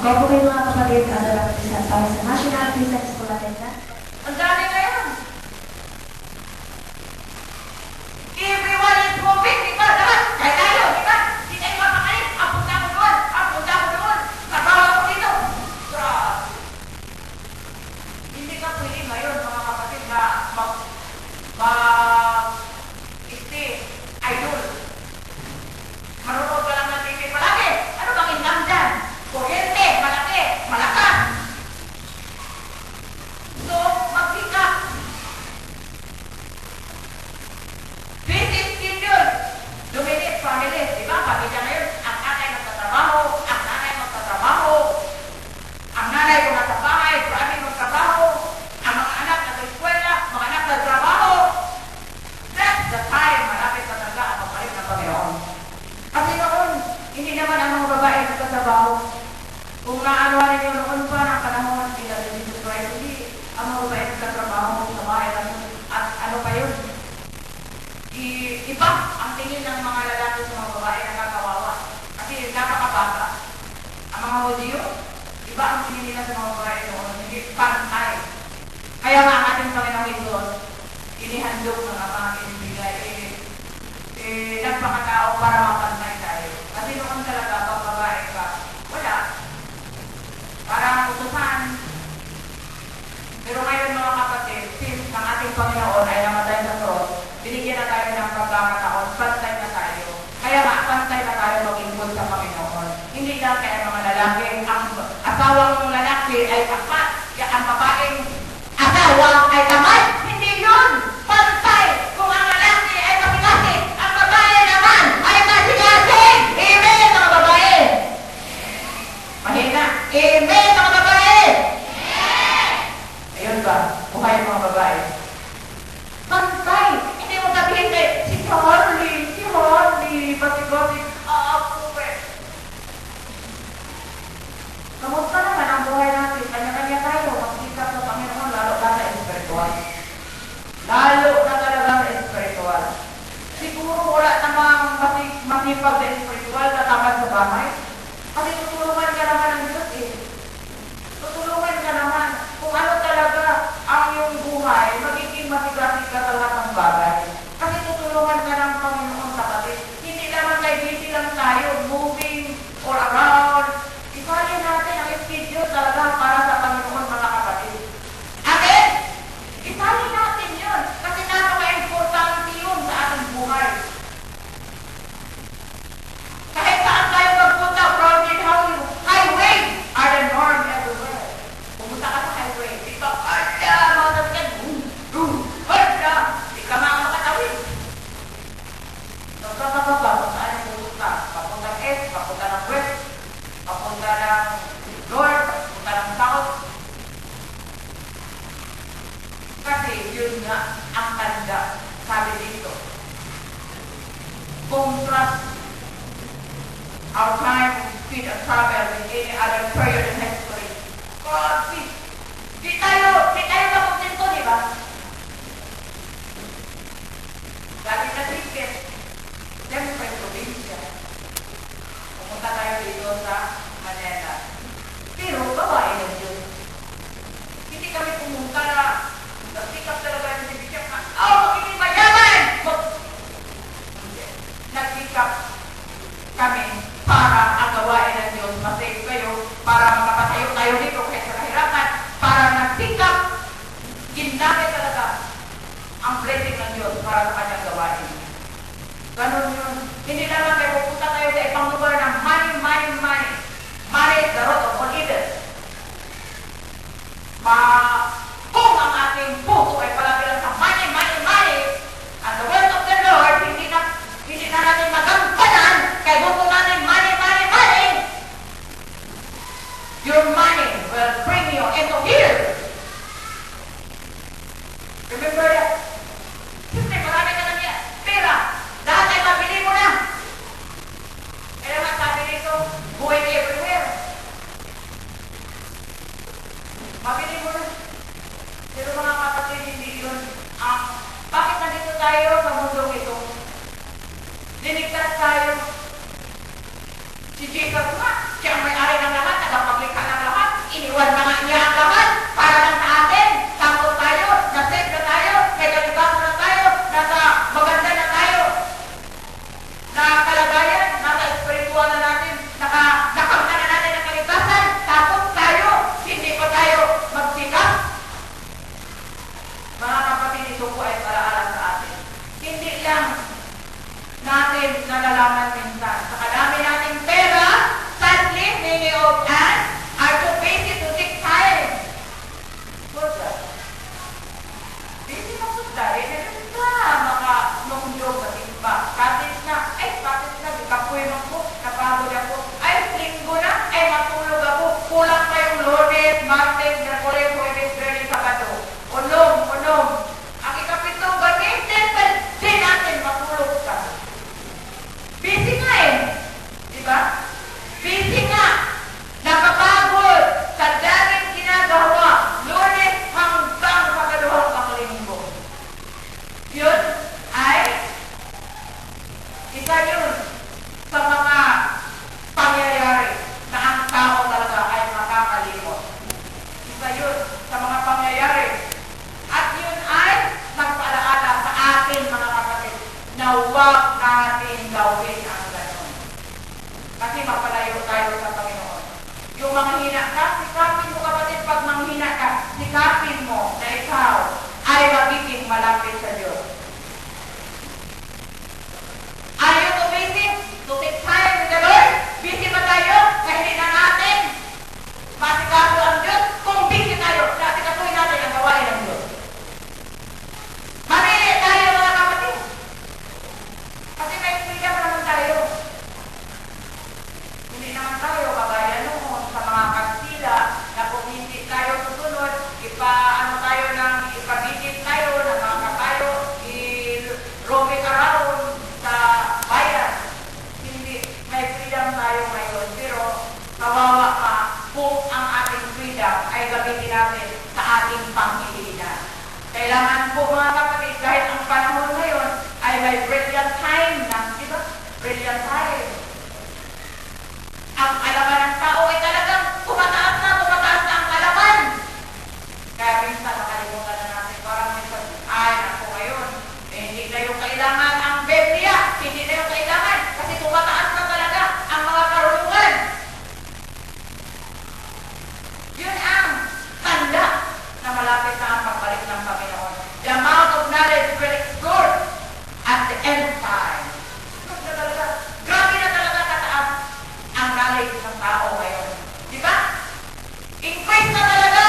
Opo kayo mga kapatid, adalang isa para sa National Christian School Attendance. Ang dami ngayon. Everyone is moving, di ba? Lahat, kaya tayo, di ba? Hindi tayo mapakalit. Apunta ko doon, apunta ko doon. Trabaho ko dito. Grabe. Hindi ka pwede ngayon, mga kapatid, na mag-stay idol. Marunod ka lang ng TV palagi. Ano bang income dyan? Kuryente, malaki, malakas. So, mag-pick-up. Visit schedule. Dominate families. Diba? Pamilya ngayon, ang tatay magtatrabaho, ang nanay magtatrabaho, ang nanay kung nasa bahay, grabe magtrabaho, ang mga anak nag-eskwela, mga anak nagtrabaho. That's the time malapit na talaga ang pagbalik ng Panginoon. Kasi noon, hindi naman ang mga babae nagtatrabaho. Kung naanoan ninyo noon pa ng panahon nila sa Jesus Christ, hindi ang mga babae nagtatrabaho sa bahay lang. At ano pa yun? Iba ang tingin ng mga lalaki sa mga babae na kakawawa. Kasi napakabata. Ang mga Hudyo, iba ang tingin nila sa mga babae noon. Hindi pantay. Kaya nga ang ating Panginoong Hesus, inihandog ng amang inibigay. Nagpakatao para mapantay tayo. Kasi noon talaga, pag babae ka, wala. Parang utusan. Pero ngayon mga kapatid, since ang ating Panginoon ay namatay sa cross, binigyan na tayo ng pagkakataon, pantay na tayo. Kaya nga, pantay na tayo mag-input sa Panginoon. Hindi lang kaya mga lalaki, ang asawang lalaki ay kapat, ang babaeng asawa ay kamay. Hindi yun! Pantay! Kung ang lalaki ay masigasi, ang babae naman ay masigasi! Amen mga babae! Mahina! Amen mga babae! Ayun ba? Buhay mga babae. Pantay! Hindi mo sabihin kay si Harley, batik-batik, puwe. Kamusta naman ang buhay natin? Kanya-kanya tayo, magkita sa Panginoon, lalo na sa espiritual. Lalo na talaga sa espiritual. Siguro wala namang masipag sa espiritual na tamad sa bahay. Kasi tutulungan ka naman ng Diyos eh. Tutulungan ka naman kung ano talaga ang iyong buhay, magiging masigasig ka sa lahat ng bagay. Kasi tutulungan ka ng Panginoon kapatid. Hindi naman kay busy lang tayo, moving all around. Isali natin ang schedule talaga para sa Panginoon mga kapatid. Amen? Isali natin yun. Kasi napaka-importante yun sa ating buhay. Kahit saan tayo magpunta, Broadway Highway are the norm everywhere. Pumunta ka sa highway, dito, ala, mga sasakyan, ala, di ka makakatawid. So, kung saan yung pumunta? Papunta ng east, papunta ng west, papunta ng north, papunta ng south. Kasi yun nga ang tanda, sabi dito. Contrast our time and speed of travel with any other period in history. God, di tayo makontento, di ba? Lagi na ticket. Siyempre, probinsya. Pumunta tayo dito sa Manila. Pero, babae ng Diyos. Hindi kami pumunta na nag-pick up talaga yung sibisyak na, hindi mayaman! Nag-pick up kami para ang gawain ng Diyos. Masave kayo para makapatayo tayo dito kahit sa kahirapan. Para nag-pick up, ginamit talaga ang blessing ng Diyos para sa kanyang gawain. Ganon yun. Hindi naman kayo pupunta tayo sa ibang lugar ng money. Money is the root of all evil. Kung ang ating puso ay palagi lang sa money, and the word of the Lord, hindi na natin magampanan, kaya gusto natin money. Your money will bring you into here. Remember that? Siyempre, marami ka na niya. Pera, lahat ay mabili mo na. Kaya nga sabi nito, going everywhere. Mabili mo na. Pero mga kapatid, hindi yun. Bakit nandito tayo sa mundong ito? Diligtas tayo. Si Jesus nga, siya ang may-ari ng lahat, tagapaglikha Martes, Miyerkules, Huwebes, Biyernes, Sabado. Unom. Ang ikapito, gamitin pa din natin matulog ka. Busy nga eh. Diba? Busy nga. Nakapagod sa daming ginagawa. Lunes hanggang pagkaluhang panglinggo. Yun ay isa yun sa mga pangyayari na ang tao talaga ay makakalimot. Isa yun sa mga pangyayari. At yun ay nagpaalaala sa atin mga kapatid na huwag natin gawin ang gano'n. Kasi mapalayo tayo sa Panginoon. Yung manghina ka, sikapin mo kapatid, pag manghina ka, sikapin mo na ikaw ay magiging malapit sa Diyos. Are you too busy to take time with the Lord? Busy ba tayo na hindi na natin masikaso ang Diyos? Kung busy tayo, nasikasuhin natin ang gawain ng Diyos. Mamili tayo mga kapatid. Kasi may freedom naman tayo. Hindi naman tayo kagaya noon sa mga Kastila na kung hindi tayo susunod, ipabisit tayo ng mga kabayo, i-roaming around sa bayan. Hindi, may freedom tayo ngayon. Pero kawawa pa kung ang ating freedom ay gamitin natin sa ating panghihinan. Kailangan po mga kapatid, kahit ang panahon ngayon ay may brilliant time na, di ba? Brilliant time. Ang alaman ng tao ay talagang tumataas na ang alaman. Kaya minsan nakalimutan na natin, parang minsan, ako ngayon, hindi na yung kailangan ang Biblia, hindi na yung kailangan, kasi tumataas na talaga ang mga karunungan. Yun ang tanda na malapit na ang pagbalik ng Panginoon. The amount of knowledge will explode at the end time. Grabe na talaga kataas ang knowledge ng tao ngayon. Di ba? Increase na talaga.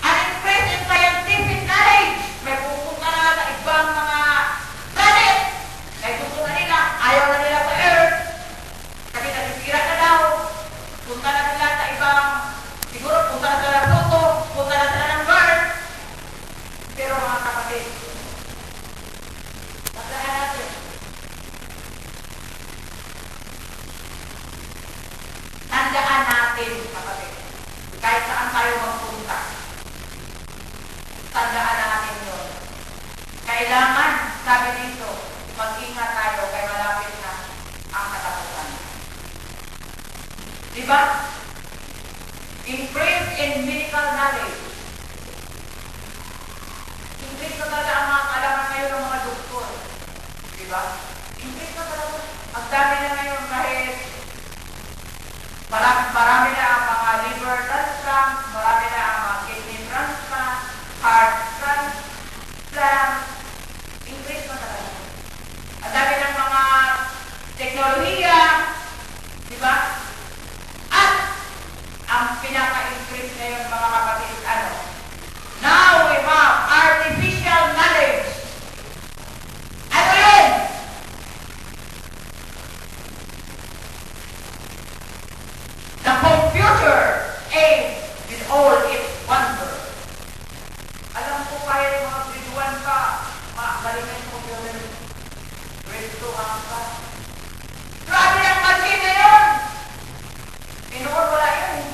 An increase in scientific knowledge. May pupunta na sa ibang mga planet. Kaya gusto na nila, ayaw na nila sa Earth. Kasi nasisira na daw. Punta na sila sa ibang, siguro punta na sila ng Pluto, punta na sila ng Mars. Pero mga kapatid, tandaan natin, kapatid, kahit saan tayo magpunta, tandaan natin yun. Kailangan, sabi dito, mag-ingat tayo kay malapit na ang katapusan. Diba? Increase in medical knowledge. Increase na talaga ang mga kaalaman ngayon ng mga doktor. Diba? Increase na talaga. Ang dami na ngayon kahit marami na ang mga liver transplant, marami na ang mga kidney transplant, heart transplant. Increase na talaga. Ang dami ng mga teknolohiya. Diba? At ang pinaka-increase ngayon mga kapatid, now we have artificial knowledge. Ano yun? The computer aids with all its wonder. Alam ko kahit mga grade 1 ka, galing na yung computer. Grade 2 ka. Grabe ang machine na yun! Noon wala yun.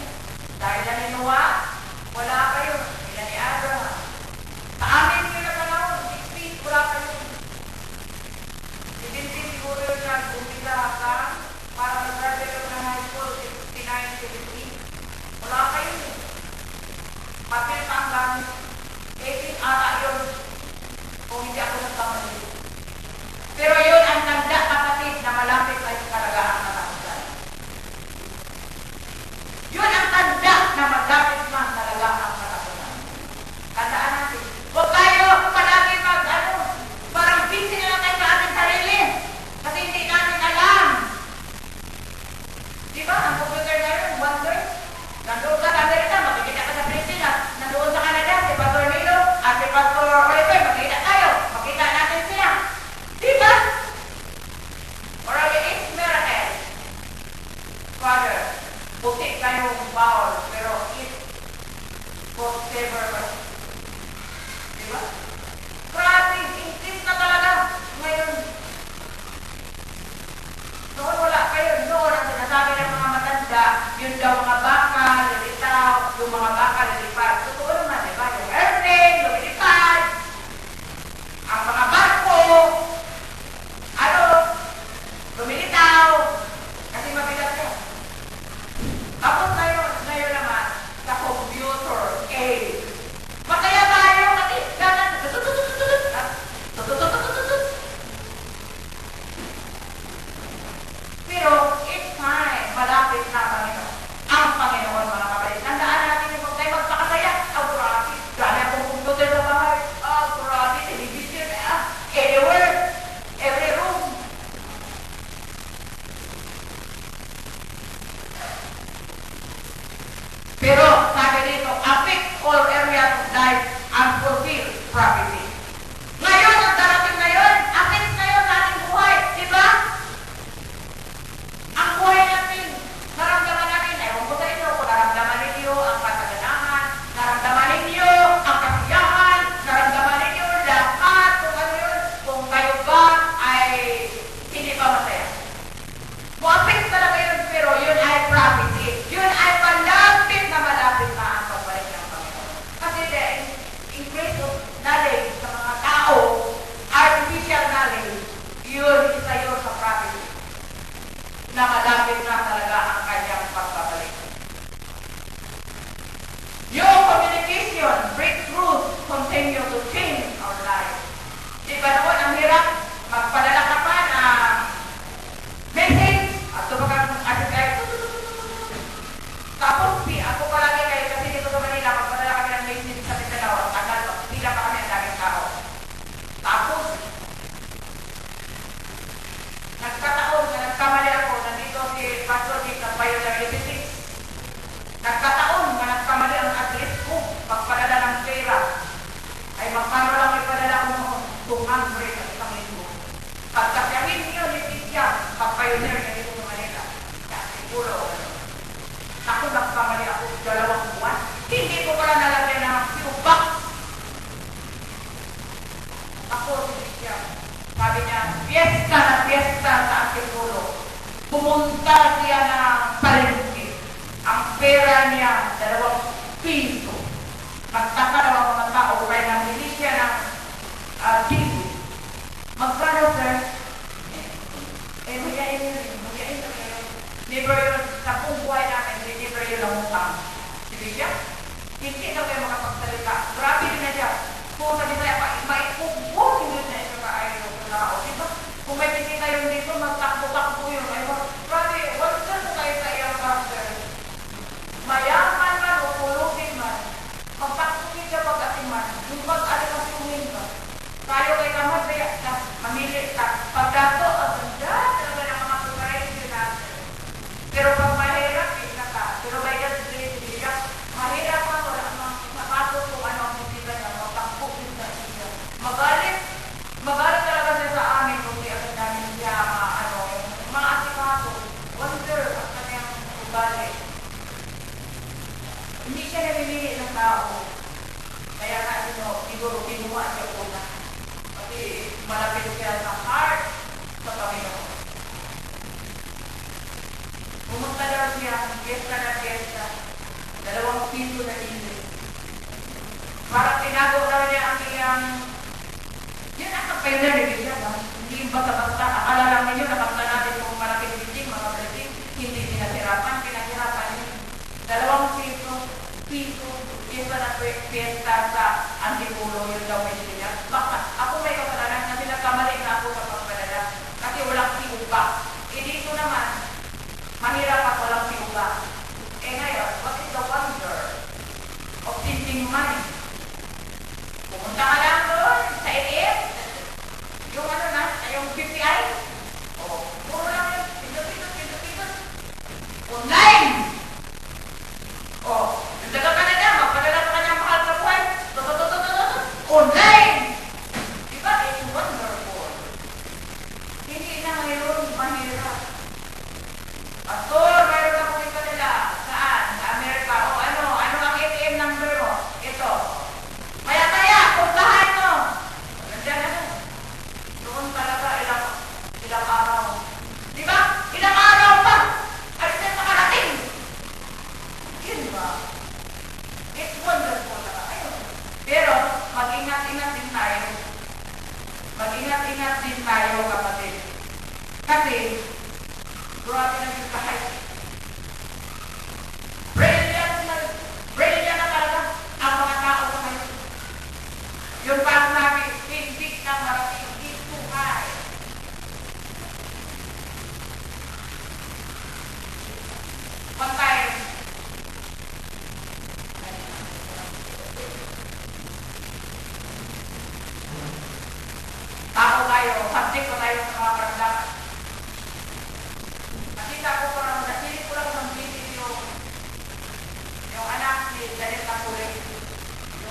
Dahil na ni Noah, wala pa yun. Ila ni Adam. Sa amin yun na panahon, 60s, wala pa yun. 17 siguro yun na bumila ka para mag-graduate ng high school, 69, 70. Wala pa yun. Papel pa ang gamit. 18 ata yun. Kung hindi ako nagkamali. Pero yun ang tanda kapatid na malapit tayo talaga ang katapusan. Yun ang tanda na malapit na talaga ang katapusan. Tandaan natin. Huwag tayo palagi parang busy na lang tayo sa ating sarili. Kasi hindi natin alam. Diba? Ang computer na yun, wonder. Nandoon ka sa Amerika, makikita ka sa Pilipinas. Nandoon sa Canada, si Pastor Milo at si Pastor Oliver, makikita tayo. Makita natin sila. Diba? Moral is miracle. Father, buti kayong bawal, pero whatever ba? Diba? Grabe, increase na talaga ngayon. Noon wala pa yun. Noon ang sinasabi ng mga matanda, yun daw mga baka, lilitaw, yung mga baka, lilipad. Totoo naman, diba? Yung airplane, lumilipad, ang mga barko, ano, lumilitaw, kasi mabigat yun. Tapos ngayon naman, sa computer, masaya tayo kasi ganun, pero it's time, malapit na Panginoon. Ang Panginoon, mga kapatid. Tandaan natin yung tayo magpakasaya. Grabe. Grabe akong computer sa bahay. Grabe. Television. Anywhere. Every room. Pero sabi dito, affect all areas of life and fulfill prophecy. Ngayon, ang darating ngayon, affect ngayon sa ating buhay. Diba? Ang buhay natin, naramdaman natin, ewan ko sa inyo, kung naramdaman ninyo ang kataganahan, naramdaman ninyo ang kasiyahan, naramdaman ninyo lahat, kung ano yun, kung kayo ba ay hindi pa masaya. Mo-affect talaga yun, pero yun ay prophecy. Yun ay malapit na ang pagbalik ng Panginoon. Kasi the increase of knowledge sa mga tao, artificial knowledge, yun isa yun sa prophecy na malapit na talaga ang kanyang pagbabalik. Yung communication, breakthroughs, continue to change our life. Di ba naman, ang hirap magpadala ka pa na message at tumagang tapos, ako palagi kayo kasi dito sa Manila, magpadala kami ng message sa Mindanao, at tagal pa, pila pa kami ang daming tao. Tapos, nagkataon na nagkamali ako, nandito si Pastor Dick ng Bayo ng 86. Nagkataon na nagkamali ang address ko, magpadala ng pera. Ay magkano lang ipadala ko noon, 200 at isang linggo. Pagkakyahin niyo ni Tisya, pag-pioneer na dito sa Manila. Kaya siguro, ako nagkamali ako 2 buwan. Hindi ko pala nalagyan ng few-box. Ako, siya. Sabi niya, fiesta sa Antipulo. Pumunta siya ng palengke. Ang pera niya, 2 piso. Magtaka daw ang mga tao, kaya namili siya ng gigo. Magkano, sir? Magayin na kayo. Never yun, sa buong buhay namin, never yun ang utang. Sige siya? Hindi na kayo makapagsalita. Grabe din na siya. Kung sabi sa'yo, maipugpog yun na siya pa ay yung tao. Diba? Kung may bisita yun dito, magtakbo-takbo yun. Ay, grabe, wala ko kayo sa iyang pastor. Mayaman man o pulugin man, magtakbogin siya pag-ating man. Yung pag-alimasuhin ka. Tayo kay kamadaya, mamili ka. Pagdato, talaga ng mga preparation natin. Pero pag mahirap, isa ka. Pero by God's grace, mahirap pa, wala namang sapatos kung ano ang musiba niya, magtakbog din sa siya. Magalit talaga siya sa amin kung di agad namin siya, mga asikaso, wonder ang kanyang ugali. Hindi siya namimili ng tao. Kaya nga, siguro kinuha siya una. Kasi malapit siya sa heart sa Panginoon. Pumunta daw siya, fiesta na fiesta, 2 piso na English. Parang tinago daw niya ang iyang, yun ang kapailan rin siya, hindi yung basta-basta. Akala lang ninyo, nakapta natin kung malaking biting, mga blessing, hindi pinahirapan yun. 2 piso, fiesta na fiesta sa Antipulo, yun daw may siya. Bakit? Ako may kasalanan na nagkamali na ako sa pagpadala kasi walang siupa. Dito naman, mahirap at walang siupa. Ngayon, what is the wonder of changing money? Pumunta ka lang doon sa ATM. Yung yung 50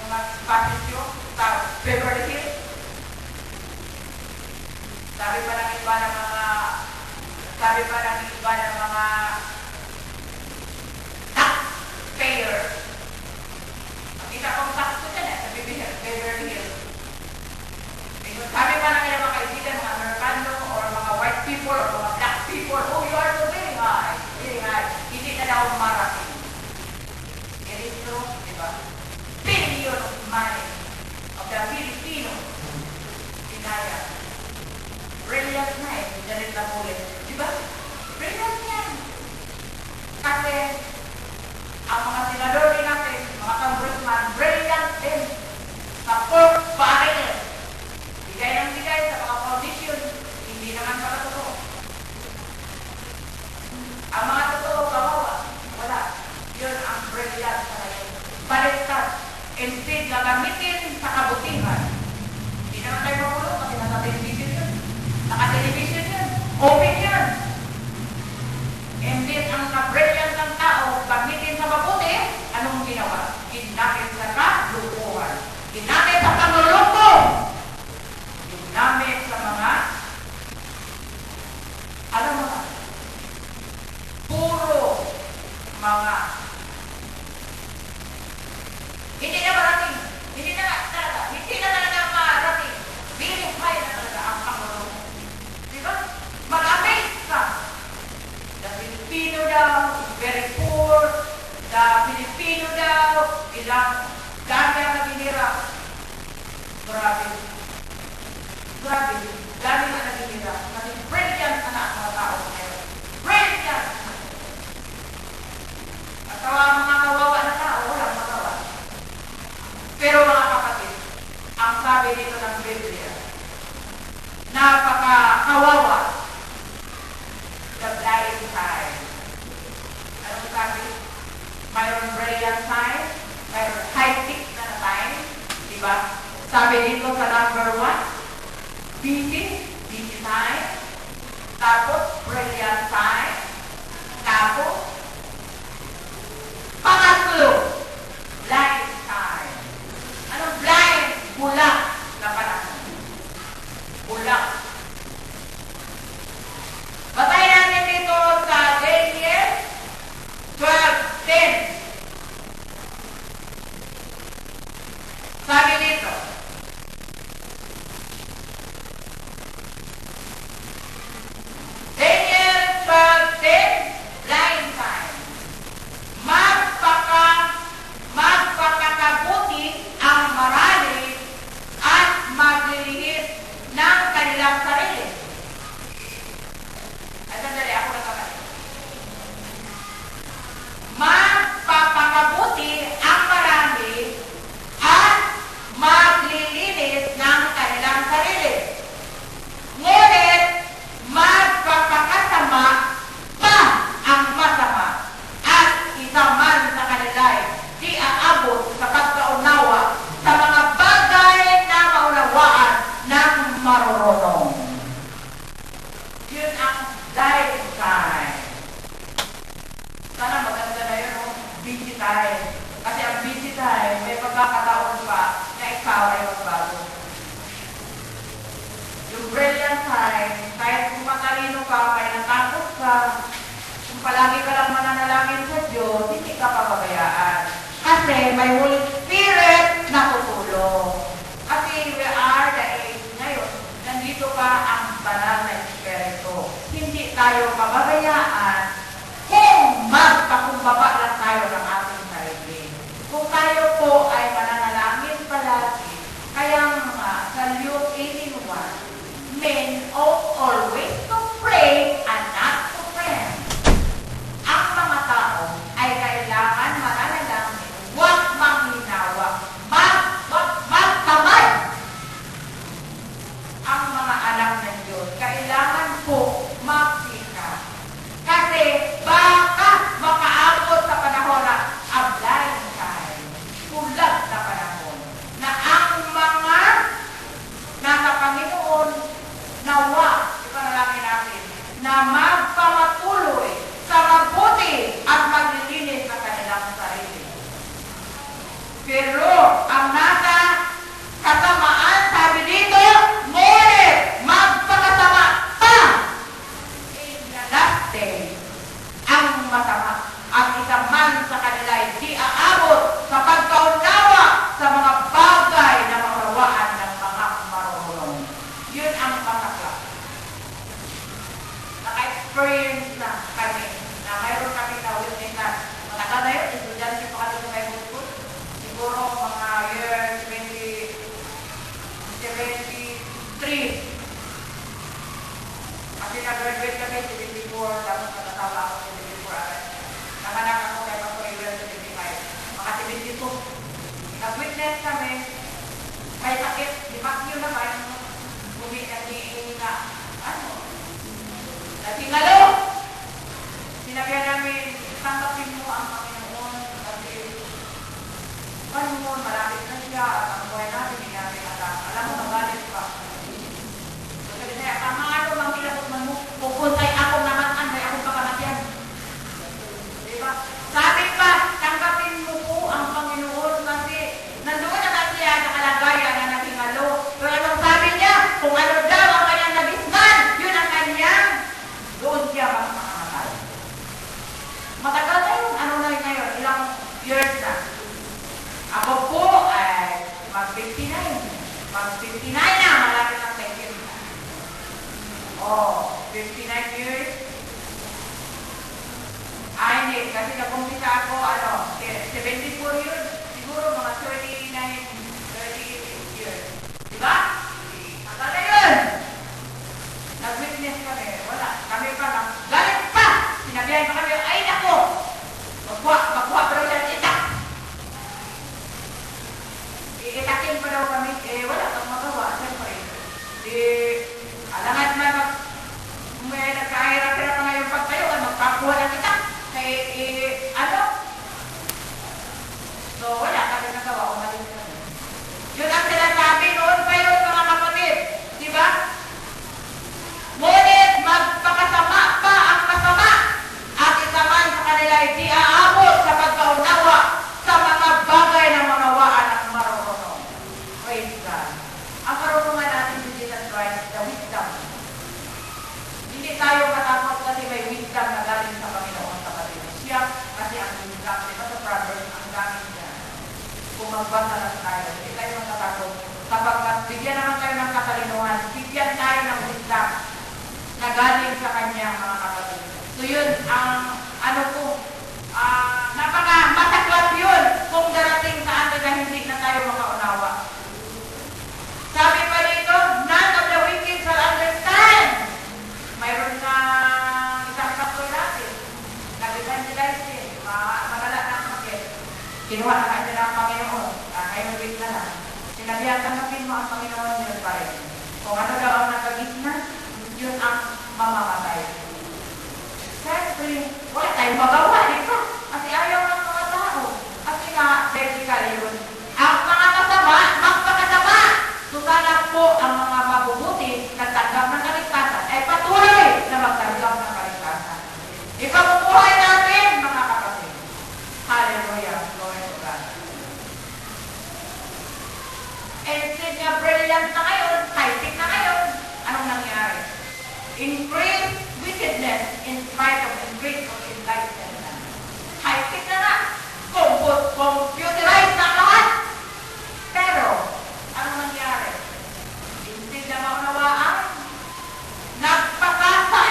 mga spasyo sa Beverly Hills. Sabi pa ng iba ng mga taxpayers. Nakita kong tax ko dyan sa Beverly Hills. Sabi pa ng ilang mga kaibigan, mga Amerikano, or mga white people, or mga black people, oh, you are so very high, very high. Hindi na daw marating. It is true, di ba? Billion of money of the Filipino Pinaya. Brilliant na eh, Janet Napoles. Di ba? Brilliant yan. Kasi, ang mga senador din natin, mga congressman, brilliant din sa pork barrel. Bigay ng bigay sa mga foundation, hindi naman pala totoo. Ang mga totoo, kawawa, wala. Yun ang brilliant sa ngayon. Baliktad, instead na gamitin sa kabutihan. Hindi naman tayo makulong kasi nasa television yun. Naka-television yun. Open yun. Instead ang na-brilliant ng tao, gamitin sa mabuti, anong ginawa? Ginamit sa kalukuhan. Ginamit sa panuloko. Ginamit sa mga, alam mo na, puro mga, hindi na marating, hindi na talaga marating, verify na talaga ang panuloko. Diba? Mag-amaze ka. The Filipino daw is very poor. The Filipino daw, ilang dami ang naginira. Grabe. Grabe. Dami ang naginira. Kasi brilliant na ang mga tao ngayon. Brilliant! At ang mga kawawa na tao, walang magawa. Pero mga kapatid, ang sabi dito ng Biblia, napaka-kawawa. The blind side. Anong sabi? Mayroon brilliant side, mayroon high-tech na time, di ba? Sabi dito sa number 1, busy side, tapos brilliant side, tapos pangatlo, blind side. Anong blind? Bulak na panahon. Bulak. Basahin natin dito sa Daniel 12:10. Sabi dito, Daniel 12:10, blind time. Magpakakabuti ang marami at maglilihis ng kanilang sarili. Ay, sandali, ako nagkamali. Magpapakabuti ang marami at maglilinis ng kanilang sarili. Ngunit, magpapakasama pa ang masama at isa man sa kanila'y di aabot sa pagkaunawa sa mga bagay na maunawaan ng marurunong. Yun ang blind time. Sana maganda na yun, no? Busy time. Kasi ang busy time, may pagkakataon pa na ikaw ay magbago. Yung brilliant time, kahit kung matalino ka, kahit natakot ka, kung palagi ka lang mananalangin sa Diyos, hindi ka pababayaan. Kasi may Holy Spirit na tutulong. Kasi we are the age ngayon, nandito pa ang banal na Espiritu. Hindi tayo pababayaan kung magpakumbaba lang tayo ng ating sarili. Kung tayo po ay mananalangin palagi, kaya nga sa Luke 18:1, men ought always to pray and not to friend. Ang mga tao ay kailangan mananalangin, huwag manghinawa, magtamad. Ang mga anak ng Diyos, kailangan po magsikap. Kasi baka makaabot sa nag-witness kami, may sakit, di ba yun naman, natingalo! Sinabihan namin, tanggapin mo ang Panginoon kasi paano mo, malapit na siya at ang buhay natin, hindi natin alam mo, magalit pa. So, sabi niya, ano, mangkilasot man mo, pupuntay akong naman, may akong pagkamatian. Diba? Sabi pa, tanggapin mo po ang Panginoon kasi nandoon na siya sa kalagayan na natingalo. Pero anong sabi niya? Kung ano daw ang kanyang nabisman, yun ang kanyang, doon siya makakamatay. Matagal na yun. Ano na yun ngayon? Ilang years na. Ako po ay mag-59. Mag-59 na. Malapit ng second na. Oh, 59 years. Ay, hindi. Kasi nag-umpisa ako, 74 years. Siguro mga 30 years. Diba? Tagal na yun. Nag-witness kami. Wala. Kami pa lang. Galit pa! Sinabihan pa kami, ay nako! Magkuha pa daw siya itak. Iitakin pa daw kami. Wala kang magawa. Siyempre. Alangan man may nagkahirap-hirap na ngayon pagtayo, magpakuha ng itak. So, wala kami nagawa. Umalis kami. Yun ang sinasabi noon pa yun, mga kapatid. Diba? Ngunit magpakasama pa ang masama at isa man sa kanila ay di aabot sa pagkaunawa sa mga bagay na manawaan ng marunong. Praise God. Ang karunungan natin si Jesus Christ, the wisdom. Hindi tayo matakot kasi may wisdom na galing sa Panginoon sa kapatid. Siya kasi ang wisdom. Diba sa Proverbs, ang gamit niya. Kung magbasa na tayo, hindi tayo matatakot. Kapag bigyan naman tayo ng katalinuhan, bigyan tayo ng wisdom na galing sa kanya, mga kapatid. So yun, ang napaka-mataklap yun kung darating sa atin na hindi na tayo makaunawa. Sabi pa dito, none of the wicked shall understand. Mayroon na isang pastor natin, nag-evangelize din, malala na sakit. Kinuha na kanya ng Panginoon, ngayon week na lang. Sinabihan, tanggapin mo ang Panginoon yun pa rin. Kung ano daw ang nakagitna, yun ang mamamatay. Siyempre, wala tayong magawa, di ba? Kasi ayaw ng mga tao. Kasi nga, basically yun. Ang mga kasama, magpakasama. Susanap po ang mga mabubuti na tanggap ng kaligtasan ay patuloy na magtanggap ng kaligtasan. Ipamumuhay natin, mga kapatid. Hallelujah. Glory to God. Instead nga brilliant na ngayon, high-tech na ngayon, anong nangyari? Increased wickedness in spite of increase of enlightenment. High-tech na nga. Computerized na lahat. Pero, anong nangyari? Instead na maunawaan, nagpakasa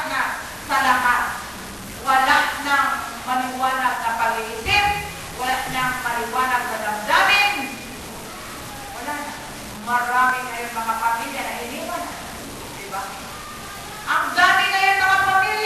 na sa lahat. Wala nang maliwanag na pag-iisip, wala nang maliwanag na damdamin, wala na. Marami ngayon mga pamilya na iniwan. Diba? Ang dami ngayon mga pamilya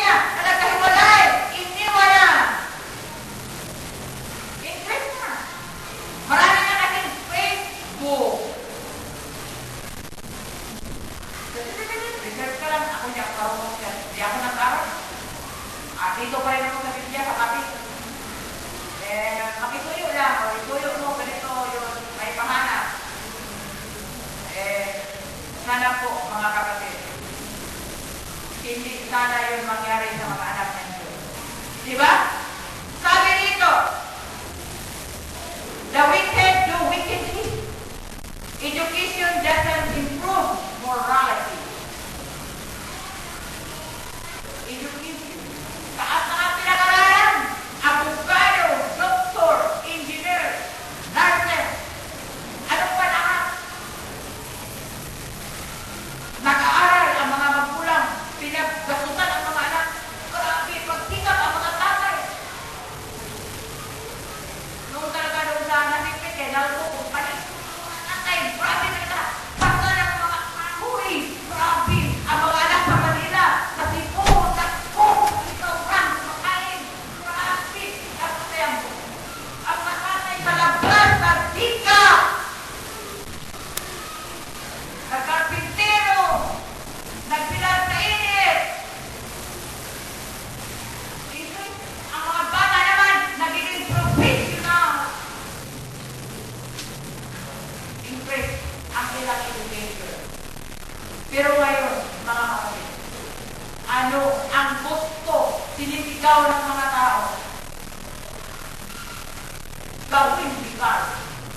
gawing legal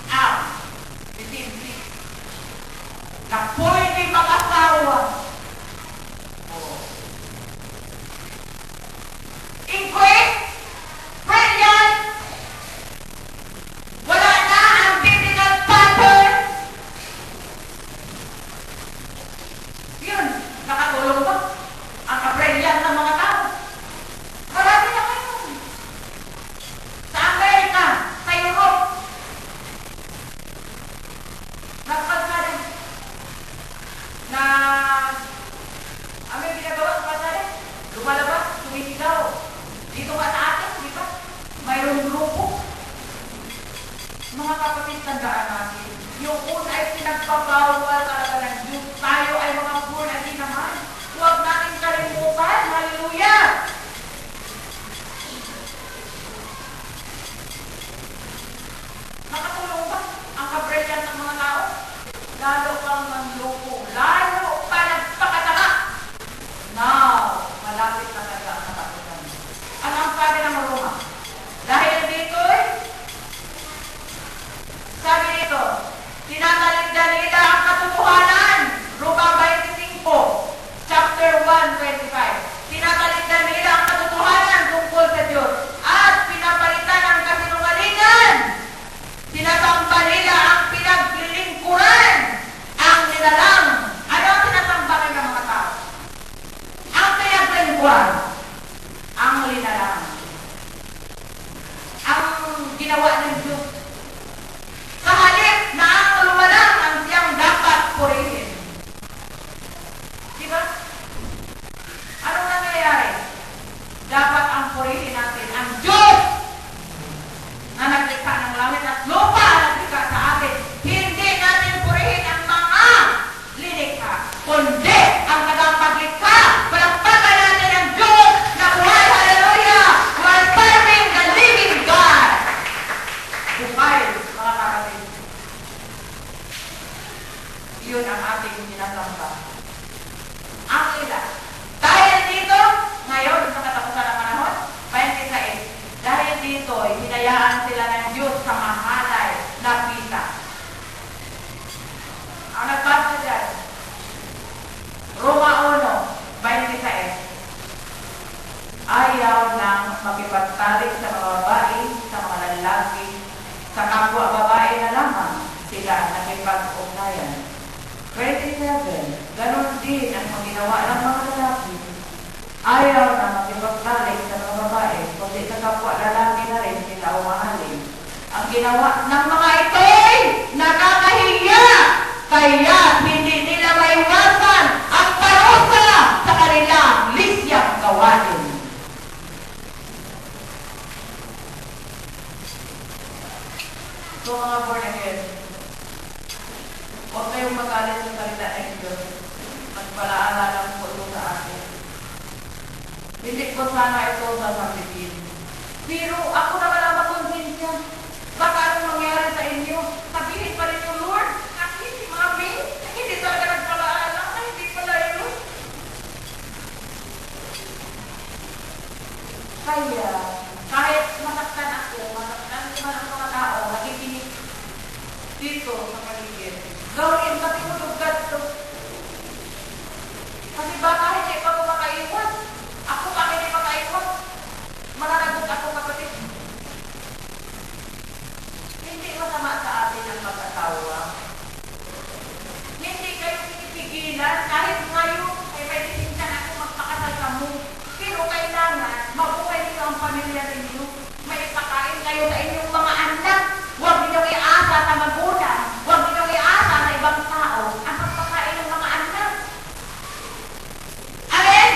ang itindig na pwede mag-asawa. Inquest, brilliant, wala na ang biblical pattern. Yun, nakatulong ba ang ka-brilliant ng mga tao? Marami na ngayon. Sa Amerika, sa Europe, nagpagsabi na may ginagawa sa pasari, lumalabas, sumisigaw. Dito nga sa atin, di ba? Mayroong grupo. Mga kapatid, tandaan natin. Yung una ay pinagpapawal talaga ng Diyos. Tayo ay mga born again naman. Huwag natin kalimutan. Hallelujah! Nakatulong ba ang ka-brilliant ng mga tao? Lalo kang manloko. Lalo pa nagpakataka. Now, malapit na talaga ang nakatutan. Ano ang sabi ng Roma? Dahil dito, sabi dito, tinataligdan nila ang katotohanan. Roma 25, chapter 1:25. Tinataligdan nila ang katotohanan tungkol sa Diyos at pinapalitan ang kasinungalingan. Sinasamba nila ang pinaglilingkuran, ang nilalang. Ano ang sinasamba ng mga tao? Ang pinaglilingkuran, ang linalang, ang ginawa ng Diyos. Sa halip na ang lumalang ang siyang dapat purihin. Diba? Anong nangyayari? Dapat ang purihin natin ang Diyos na naglikha ng langit at lupa na naglikha sa atin. Hindi natin purihin ang mga linikha, kundi ang tagapaglikha. Palakpakan natin ang Diyos na buhay. Hallelujah! While serving the living God. Buhay, mga kapatid. Yun ang ating sinasamba. Ang ila. Dahil dito, ngayon, sa katapusan ng panahon, 26, dahil dito, hinayaan sila ng Diyos sa mahalay na pita. Ang nagbasa dyan, Roma 1:26. Ayaw nang makipagtalik sa mga babae, sa mga lalaki, sa kapwa babae na lamang sila nakipag-ugnayan. 27. Ganon din ang ginawa ng mga lalaki. Ayaw na makipagtalik sa mga babae, kundi sa kapwa lalaki na rin sila umahalin. Ang ginawa ng mga ito'y nakakahiya, kaya hindi nila maiwasan ang parusa sa kanilang lisyang gawain. So mga born again, huwag kayong magalit sa salita ng Diyos. Magpalaalala po ito sa atin. Hindi ko sana ito sasabihin. Pero ako naman ang makonsensya. Baka anong mangyari sa inyo? Sabihin pa rin yung Lord, kasi si Mami, hindi talaga nagpalaala, hindi pala yun. Kaya, kahit masaktan ako, masaktan naman ang mga tao, nakikinig dito sa paligid. Gawin, kasi mulugad ito. Kasi baka hindi pa ako makaiwas. Ako pa hindi makaiwas. Mananagot ako, kapatid. Hindi masama sa atin ang pag-asawa. Hindi kayo pinipigilan. Kahit ngayon, ay may disinsan ako magpakasal sa mo. Pero kailangan, mabuhay niyo ang pamilya ninyo. May ipakain kayo sa inyong mga anak. Huwag ninyong iasa sa magulang. Huwag ninyong iasa sa ibang tao ang pagpakain ng mga anak. Amen?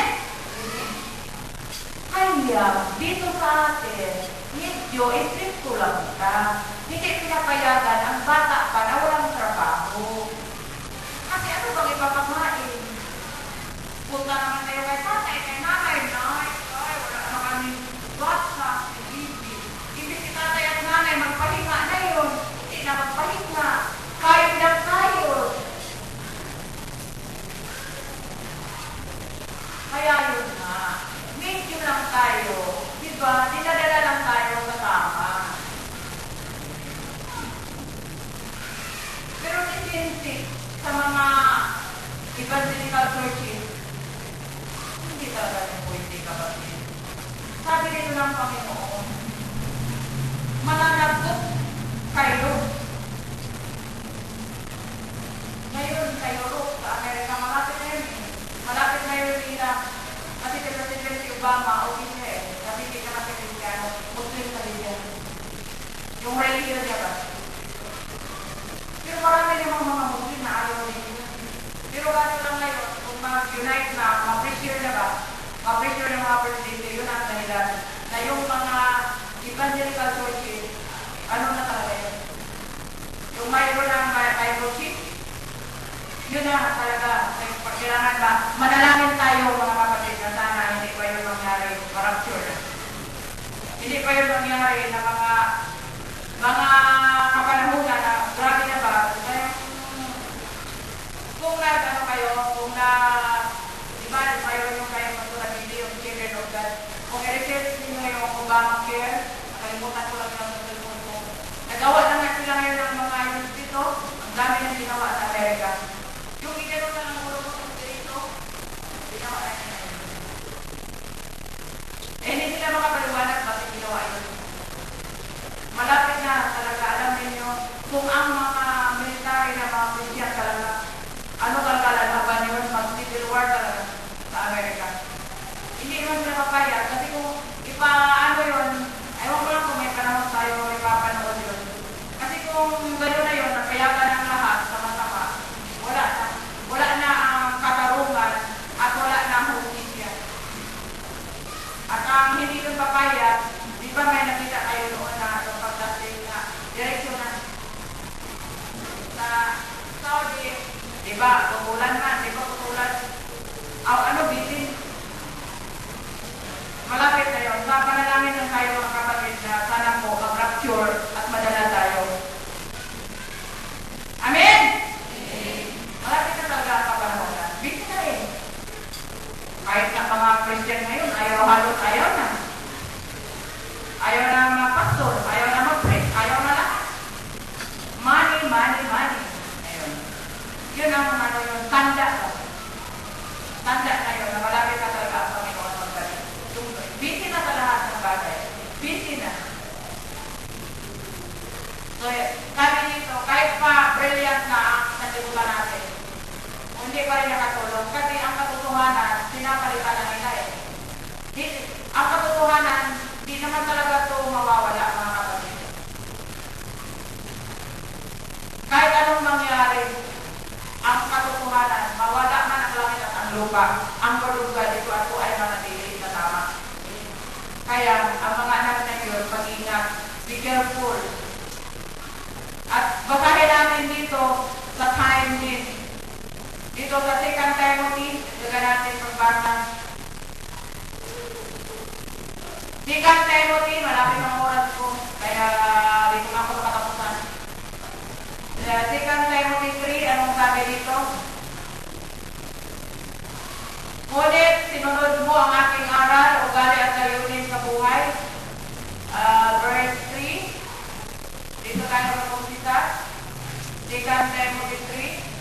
Kaya, dito sa atin, medyo istrikto lang ka. Hindi pinapayagan ang bata pa na walang trabaho. Kasi ano bang ipapakain? Punta naman tayo kay tatay, kay nanay, ay, wala naman kami bata, ibig. Ibig si tatay at nanay, magpahinga na yun. Hindi na magpahinga. Kain lang tayo. Kaya yun na. Medyo lang tayo. Diba? Dinadala lang tayo kasama. na talaga, kailangan ba, manalangin tayo mga kapatid na sana hindi pa yung mangyari, rapture. Hindi pa yung mangyari na mga kapanahunan na grabe na ba, kung ano kayo, kung di ba, mayroon yung kayo matulad hindi yung children of God, kung i-research nyo yung Obamacare, nakalimutan ko lang yung telephone ko, nagawa naman sila ngayon ng mga ayun dito, ang dami na ginawa sa Amerika. Yung iganoon na lang ulo ko dito, ginawa na nila yun. Hindi sila makapaliwanag bakit ginawa yun. Malapit na talaga, alam ninyo, kung ang mga military na mga Christian talaga, ano talaga lalaban yun, mag-civil war talaga sa Amerika. Hindi naman sila papayag, kasi kung ipaano yun, ayaw ko lang kung may panahon tayo, ipapanood yun. Kasi kung gano'n na yun, napayagan ng lahat, sama-sama, wala na ang katarungan at wala na ang hustisya. At ang hindi yun papayag, di ba may nakita kayo noon na yung pagdating na direksyonan sa Saudi, di ba, putulan man, di ba putulan? Bitin? Malapit na yun. Sa panalangin ng tayo mga kapatid na sana po mag-rapture at madala tayo. Amen? Malapit na talaga ang kapanahon na. Bitin na rin. Kahit na mga Christian ngayon, halos ayaw na. Ayaw na mga pastor, ayaw na mag-preach, ayaw na lahat. Money. Ayun. Yun ang ano yung tanda. Tanda na yun, na malapit na talaga ang Panginoon magbalik. Busy na sa lahat ng bagay. Busy na. So, sabi dito, kahit pa brilliant na ang sanlibutan natin, hindi pa rin nakatulong. Kasi ang katotohanan, sinapalitan na nila eh. Ang katotohanan, di naman talaga ito mawawala mga kapatid. Kahit anong mangyari, ang katotohanan, mawala man ang langit at ang lupa, ang paluga dito at po ay manatili na tama. Kaya, ang mga anak na yun, mag-ingat, be careful. At basahin namin dito sa time din. Dito sa 2 Timothy, dagan natin pagbasa. 2 Timothy, malapit ang oras ko, kaya dito na ako nakatapusan. 2 Timothy 3, anong sabi dito? Ngunit sinunod mo ang aking aral, ugali at layunin sa buhay. Verse 3, dito tayo mag-umpisa. 2 Timothy 3.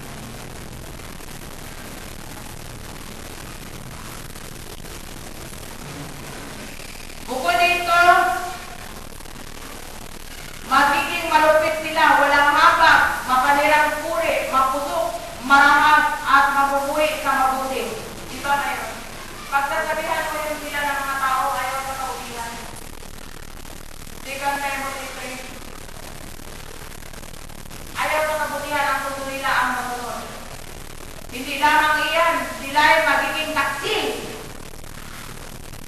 Bukod dito, magiging malupit sila, walang habag, mapanirang puri, mapusok, marahas, at mabubuhi sa mabuti. Diba na yun? Pagsasabihan mo yun sila ng mga tao, ayaw sa kaulihan. 2 Timothy 3. Ayaw sa kabutihan ang tuto nila ang masunod. Hindi lamang iyan, sila ay magiging taksil.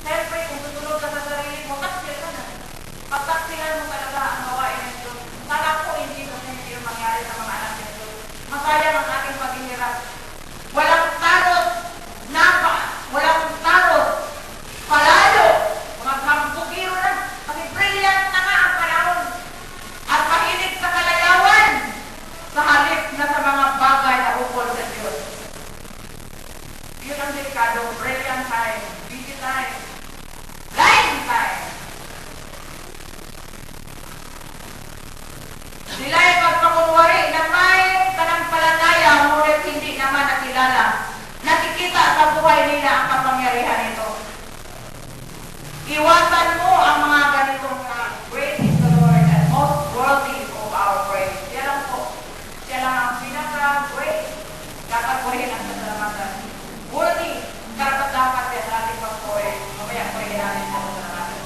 Siyempre, kung tutulog ka sa sarili mo, taksil ka na. Pagtaksilan mo talaga ang gawain ng Diyos. Sana po hindi yung mangyari sa mga anak ng Diyos. Masayang ang ating paghihirap. Walang tarot, walang tarot, palalo, mga kampukiro na. Kasi brilliant na nga ang panahon. At mahilig sa kalayawan sa halip na sa mga bagay na ukol sa Diyos. Yun ang delikado. Brilliant time, busy time, lying time. Sila ay pagpakunwari na may tanampalataya, ngunit hindi naman nakilala. Nakikita sa buhay nila ang kapangyarihan nito. Iwasan mo ang mga ganitong great is the Lord and most worthy of our praise. Siya lang po. Siya lang ang pinaka-great. Dapat po rin ang kasalamatan. Worthy. Dapat yan sa ating pagpuri. Mamaya po rin natin sa kasalamatan.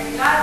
ay lalo